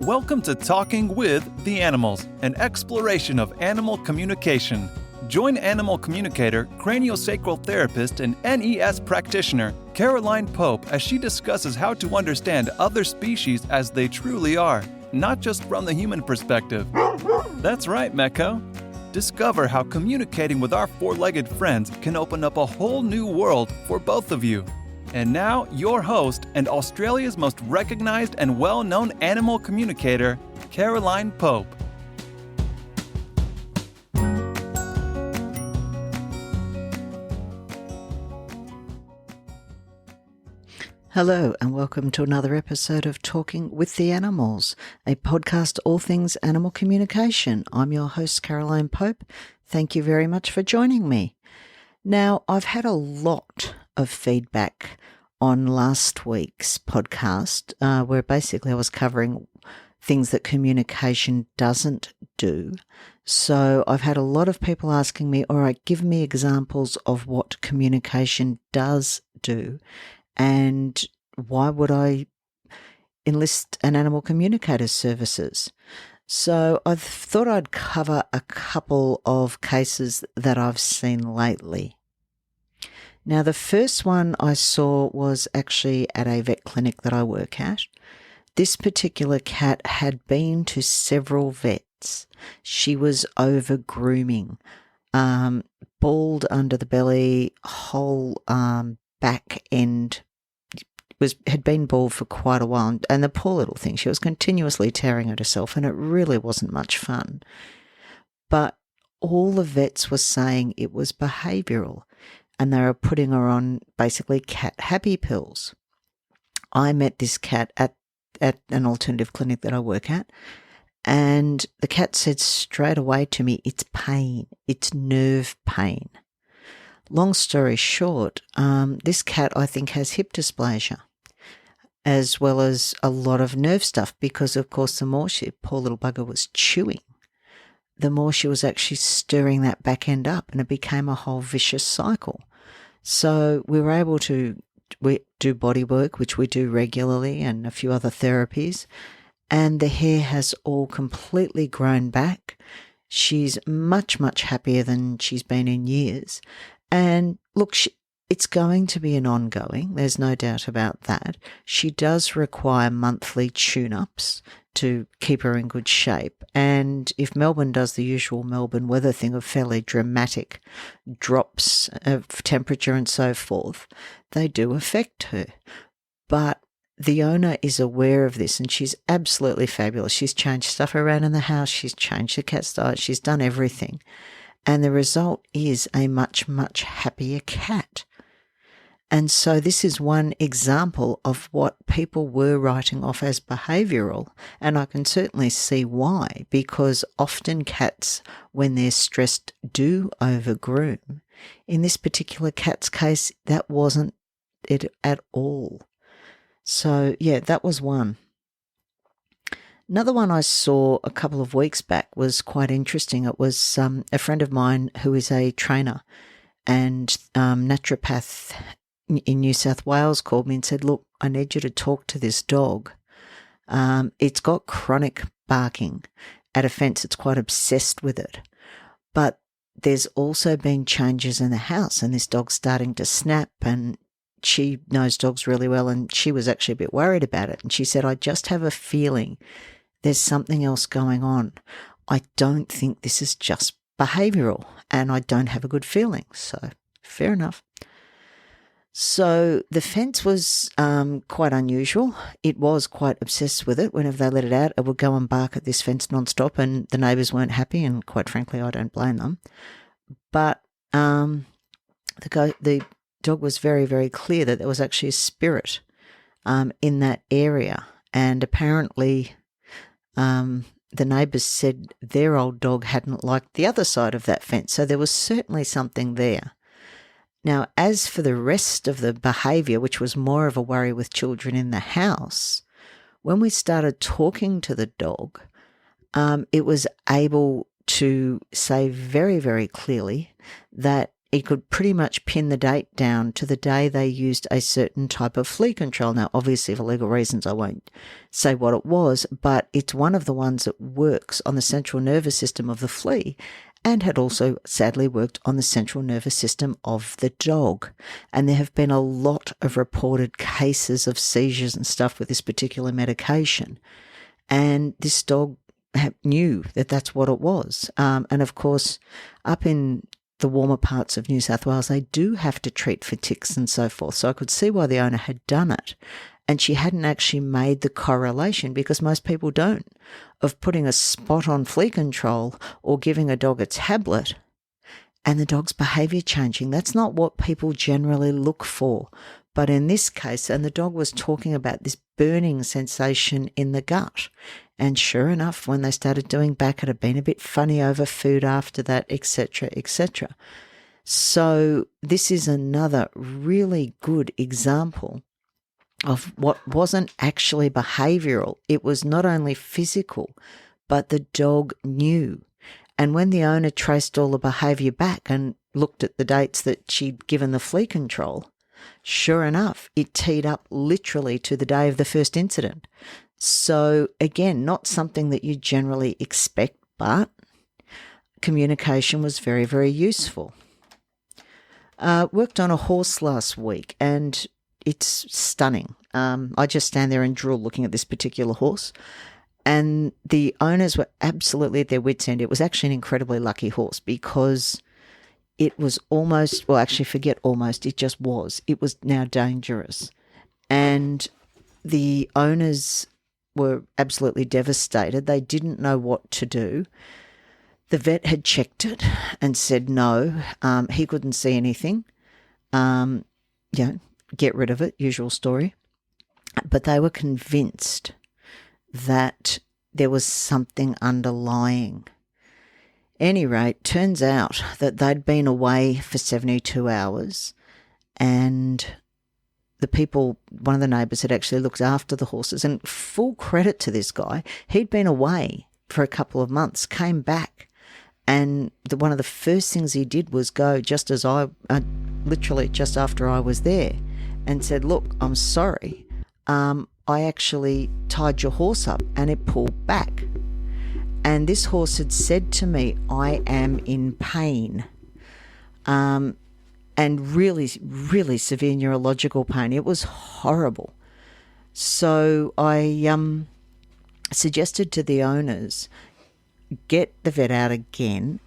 Welcome to Talking with the Animals, an exploration of animal communication. Join animal communicator, craniosacral therapist, and NES practitioner Caroline Pope as she discusses how to understand other species as they truly are, not just from the human perspective. That's right, Mecco. Discover how communicating with our four-legged friends can open up a whole new world for both of you. And now, your host and Australia's most recognized and well-known animal communicator, Caroline Pope. Hello and welcome to another episode of Talking with the Animals, a podcast all things animal communication. I'm your host, Caroline Pope. Thank you very much for joining me. Now, I've had a lot of feedback on last week's podcast where basically I was covering things that communication doesn't do. So I've had a lot of people asking me, all right, give me examples of what communication does do. And why would I enlist an animal communicator's services? So I thought I'd cover a couple of cases that I've seen lately. Now, the first one I saw was actually at a vet clinic that I work at. This particular cat had been to several vets. She was over grooming, bald under the belly, whole back end had been bald for quite a while, and the poor little thing, she was continuously tearing at herself, and it really wasn't much fun. But all the vets were saying it was behavioural, and they were putting her on basically cat happy pills. I met this cat at an alternative clinic that I work at, and the cat said straight away to me, it's pain, it's nerve pain. Long story short, this cat, I think, has hip dysplasia, as well as a lot of nerve stuff, because, of course, the more poor little bugger was chewing, the more she was actually stirring that back end up, and it became a whole vicious cycle. So we were able to do body work, which we do regularly, and a few other therapies, and the hair has all completely grown back. She's much, much happier than she's been in years. And look, it's going to be an ongoing, there's no doubt about that. She does require monthly tune-ups to keep her in good shape. And if Melbourne does the usual Melbourne weather thing of fairly dramatic drops of temperature and so forth, they do affect her. But the owner is aware of this, and she's absolutely fabulous. She's changed stuff around in the house, she's changed the cat's diet, she's done everything. And the result is a much, much happier cat. And so this is one example of what people were writing off as behavioural. And I can certainly see why, because often cats, when they're stressed, do overgroom. In this particular cat's case, that wasn't it at all. So, yeah, that was one. Another one I saw a couple of weeks back was quite interesting. It was a friend of mine who is a trainer and naturopath in New South Wales called me and said, look, I need you to talk to this dog. It's got chronic barking at a fence. It's quite obsessed with it. But there's also been changes in the house, and this dog's starting to snap, and she knows dogs really well, and she was actually a bit worried about it. And she said, I just have a feeling there's something else going on. I don't think this is just behavioural, and I don't have a good feeling. So, fair enough. So the fence was quite unusual. It was quite obsessed with it. Whenever they let it out, it would go and bark at this fence nonstop, and the neighbours weren't happy, and quite frankly, I don't blame them. But the dog was very, very clear that there was actually a spirit in that area, and apparently the neighbours said their old dog hadn't liked the other side of that fence, so there was certainly something there. Now, as for the rest of the behaviour, which was more of a worry with children in the house, when we started talking to the dog, it was able to say very, very clearly that he could pretty much pin the date down to the day they used a certain type of flea control. Now, obviously, for legal reasons, I won't say what it was, but it's one of the ones that works on the central nervous system of the flea and had also sadly worked on the central nervous system of the dog. And there have been a lot of reported cases of seizures and stuff with this particular medication. And this dog knew that that's what it was. And of course, up in the warmer parts of New South Wales, they do have to treat for ticks and so forth. So I could see why the owner had done it. And she hadn't actually made the correlation, because most people don't, of putting a spot on flea control or giving a dog a tablet and the dog's behaviour changing. That's not what people generally look for. But in this case, and the dog was talking about this burning sensation in the gut. And sure enough, when they started doing back, it had been a bit funny over food after that, etc., etc. So this is another really good example of what wasn't actually behavioural. It was not only physical, but the dog knew. And when the owner traced all the behaviour back and looked at the dates that she'd given the flea control, sure enough, it teed up literally to the day of the first incident. So again, not something that you generally expect, but communication was very, very useful. Worked on a horse last week, and it's stunning. I just stand there and drool looking at this particular horse. And the owners were absolutely at their wits' end. It was actually an incredibly lucky horse, because it was almost, well, actually forget almost, it just was. It was now dangerous. And the owners were absolutely devastated. They didn't know what to do. The vet had checked it and said no, he couldn't see anything. Get rid of it, usual story. But they were convinced that there was something underlying. Any rate, turns out that they'd been away for 72 hours, and the people, one of the neighbours had actually looked after the horses, and full credit to this guy, he'd been away for a couple of months, came back, and one of the first things he did was go just as literally just after I was there, and said, look, I'm sorry, I actually tied your horse up and it pulled back. And this horse had said to me, I am in pain, and really, really severe neurological pain. It was horrible. So I suggested to the owners, get the vet out again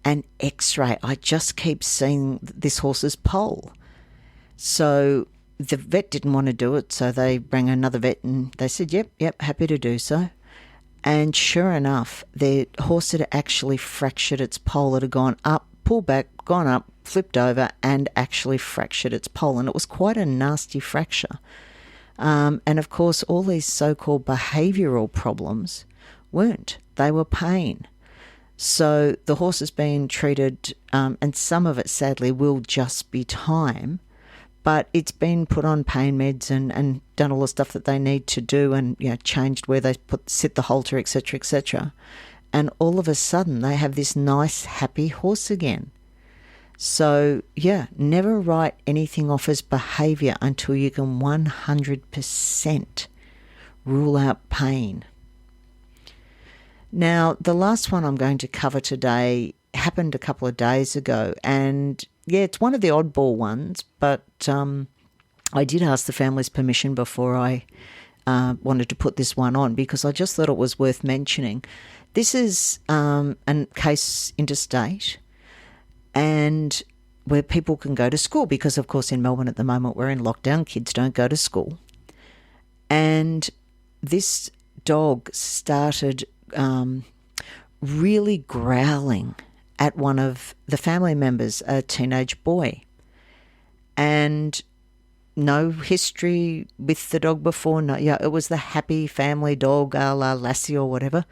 and x-ray. I just keep seeing this horse's pole. So the vet didn't want to do it, so they rang another vet and they said, yep, happy to do so. And sure enough, the horse had actually fractured its pole. It had gone up, pulled back, gone up, flipped over, and actually fractured its pole. And it was quite a nasty fracture. And of course, all these so-called behavioural problems weren't. They were pain. So the horse has been treated, and some of it sadly will just be time, but it's been put on pain meds and done all the stuff that they need to do, and changed where they sit the halter, etc., etc. And all of a sudden they have this nice, happy horse again. So never write anything off as behaviour until you can 100% rule out pain. Now, the last one I'm going to cover today happened a couple of days ago, and it's one of the oddball ones, but I did ask the family's permission before I wanted to put this one on, because I just thought it was worth mentioning. This is a case interstate, and where people can go to school, because of course in Melbourne at the moment we're in lockdown, kids don't go to school. And this dog started really growling at one of the family members, a teenage boy. And no history with the dog before. It was the happy family dog, a la Lassie or whatever.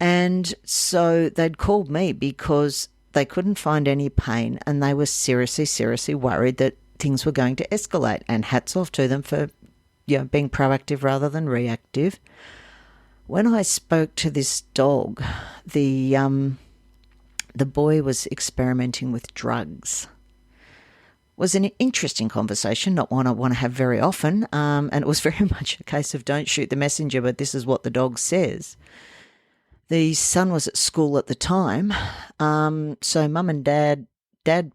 And so they'd called me because they couldn't find any pain, and they were seriously, seriously worried that things were going to escalate. And hats off to them for being proactive rather than reactive. When I spoke to this dog, the the boy was experimenting with drugs. Was an interesting conversation, not one I want to have very often, and it was very much a case of don't shoot the messenger, but this is what the dog says. The son was at school at the time, so mum and dad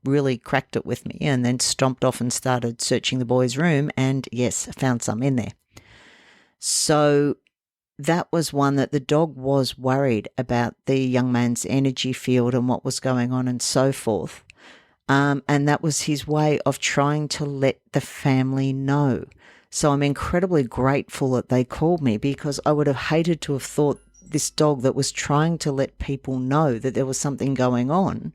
really cracked it with me and then stomped off and started searching the boy's room and, yes, found some in there. So that was one that the dog was worried about the young man's energy field and what was going on and so forth. And that was his way of trying to let the family know. So I'm incredibly grateful that they called me, because I would have hated to have thought this dog that was trying to let people know that there was something going on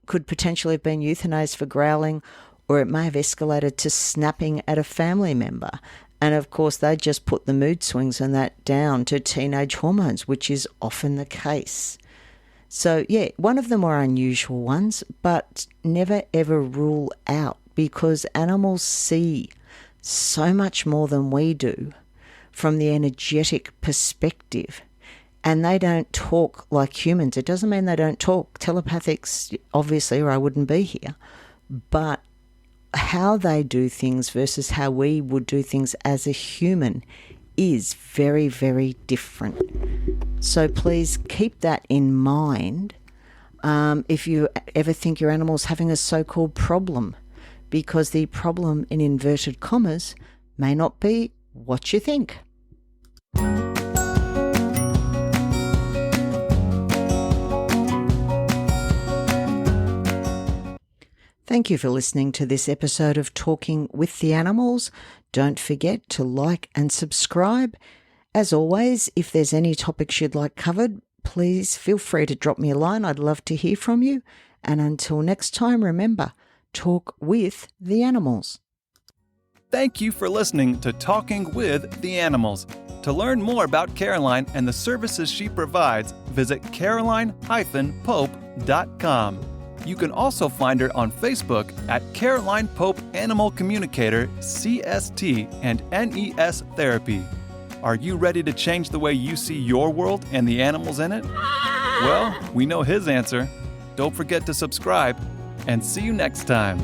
could potentially have been euthanized for growling, or it may have escalated to snapping at a family member. And of course, they just put the mood swings and that down to teenage hormones, which is often the case. So, yeah, one of them were unusual ones, but never ever rule out, because animals see so much more than we do from the energetic perspective. And they don't talk like humans. It doesn't mean they don't talk. Telepathics, obviously, or I wouldn't be here. But how they do things versus how we would do things as a human is very, very different. So please keep that in mind if you ever think your animal's having a so-called problem, because the problem, in inverted commas, may not be what you think. Thank you for listening to this episode of Talking with the Animals. Don't forget to like and subscribe. As always, if there's any topics you'd like covered, please feel free to drop me a line. I'd love to hear from you. And until next time, remember, talk with the animals. Thank you for listening to Talking with the Animals. To learn more about Caroline and the services she provides, visit caroline-pope.com. You can also find her on Facebook at Caroline Pope Animal Communicator, CST, and NES Therapy. Are you ready to change the way you see your world and the animals in it? Well, we know his answer. Don't forget to subscribe, and see you next time.